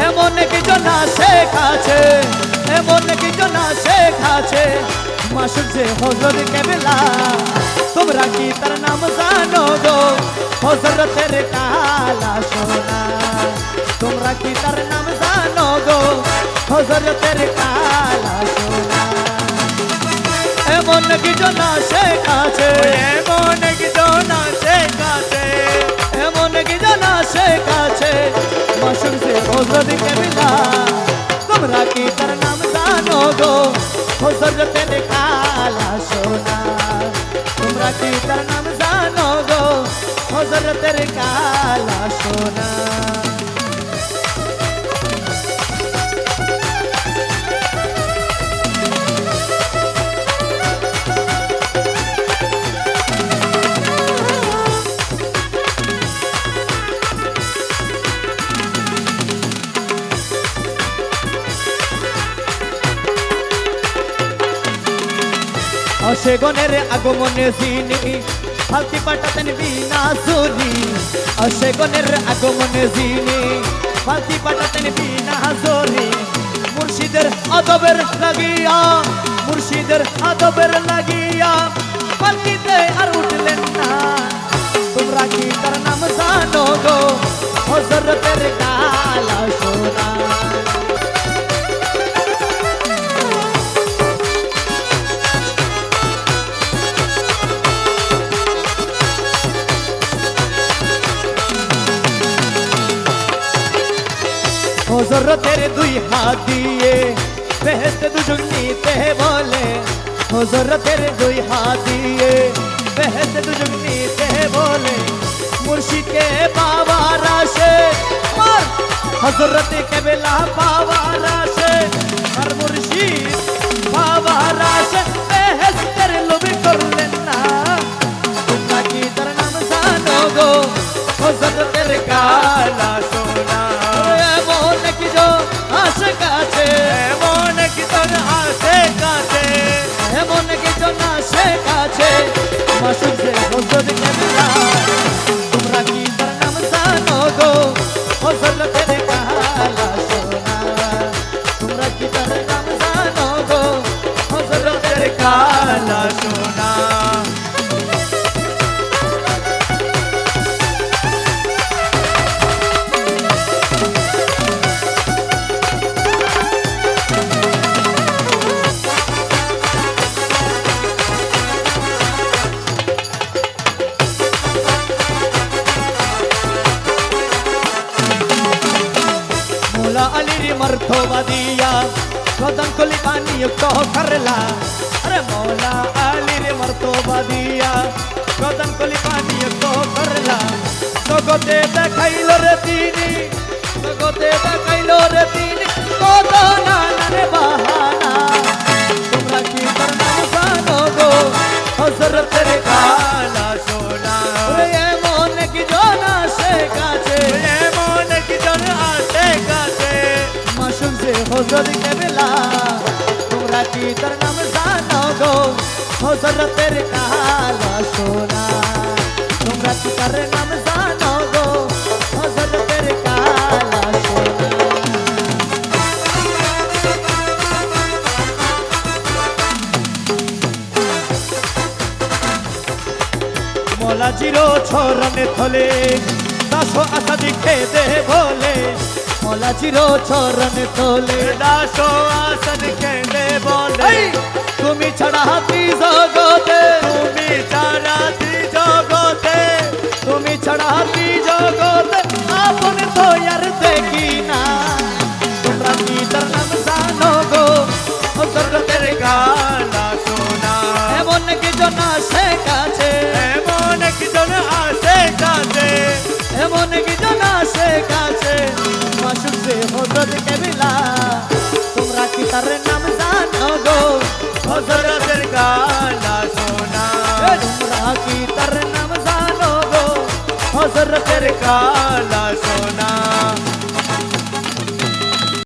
এমন কিছু না শেখাছে, এমন কিছু না শেখাছে মাসুদ যে হযরত কেবলা। তোমরা কি তার নাম জানো গো হযরতের কালা সোনা? তোমরা কি তার নাম জানো গো হযরতের কালা সোনা? এমন কিছু না শেখাছে, এমন কিছু না শেখাছে, এমন কিছু না শেখাছে মাসুদ যে হযরত কেবলা। তোমরা কি তার নাম জানো গো হযরতের কালা সোনা? তোমরা কি তার নাম জানো গো হযরতের কালা সোনা? অশেগনের আগমনে যিনি ফালতি পাঠাতেন বিনা জুরি। অশেগনের আগমনে যিনি ফালতি পাঠাতেন বিনা জুরি। মুর্শিদের আদবের লাগিয়া, মুর্শিদের আদবের লাগিয়া ফালতিতে আর উঠলেন না। তোমরা কি তার নাম জানো গো হযরতের কালা সোনা? হযরতের দুই হাত দিয়ে বেহেশতে দুজন নিতে বলে। হযরতের দুই হাত দিয়ে বেহেশতে দুজন নিতে বলে। মুর্শিদকে পাওয়ার আসে আর হযরতে কেবলা পাওয়ার আসে, আর মুর্শিদ পাওয়ার আসে বেহেশতের লোভে করলেন না। তোমরা কি তার নাম জানো গো হযরতের কালা সোনা? এমন কিছু আশেকাছে, এমন কিছু না শেখাছে, এমন কিছু না শেখাছে মাসুদ যে হযরত কেবলা। তোমরা কি তার নাম জানো গো হযরতের কালা সোনা? তোমরা কি তার নাম জানো গো হযরতের কালা সোনা? মৌলা আলীর মর্তবা দিয়া প্রধান খলিফা নিযুক্ত করলা। আরে মৌলা আলীর মর্তবা দিয়া প্রধান খলিফা নিযুক্ত করলা। জগতে দেখাইল রে তিনি, জগতে দেখাইল রে তিনি কত নানারে বাহানা। তোমরা কি তার নাম জানো গো হযরতের কালা সোনা? এমন কিছু না শেখাছে, এমন কিছু না শেখাছে মাসুদ যে হযরত কেবলা। তোমরা কি তার নাম জানো গো হযরতের কালা সোনা? তোমরা কি তার নাম জানো গো হযরতের কালা সোনা? মৌলাজির ছরণে থলে দাসো আশা দিখে দে বলে। মৌলাজির চরণে তোলে দাসো আসন কেঁদে বলে, তুমি ছাড়া হাতি জগতে, তুমি ছাড়া জগতে, তুমি ছাড়া হাতি জগতে আপন তো আর দেখি না। তোমরা কি তার নাম জানো গো হযরতের কালা সোনা? এমন কিছু না শেখাছে, এমন কিছু না শেখাছে, এমন কিছু না শেখাছে মাসুদ যে হযরত কেবলা। তোমরা কি তার নাম জানো গো হযরতের কালা সোনা? তোমরা কি তার নাম জানো গো হযরতের কালা সোনা?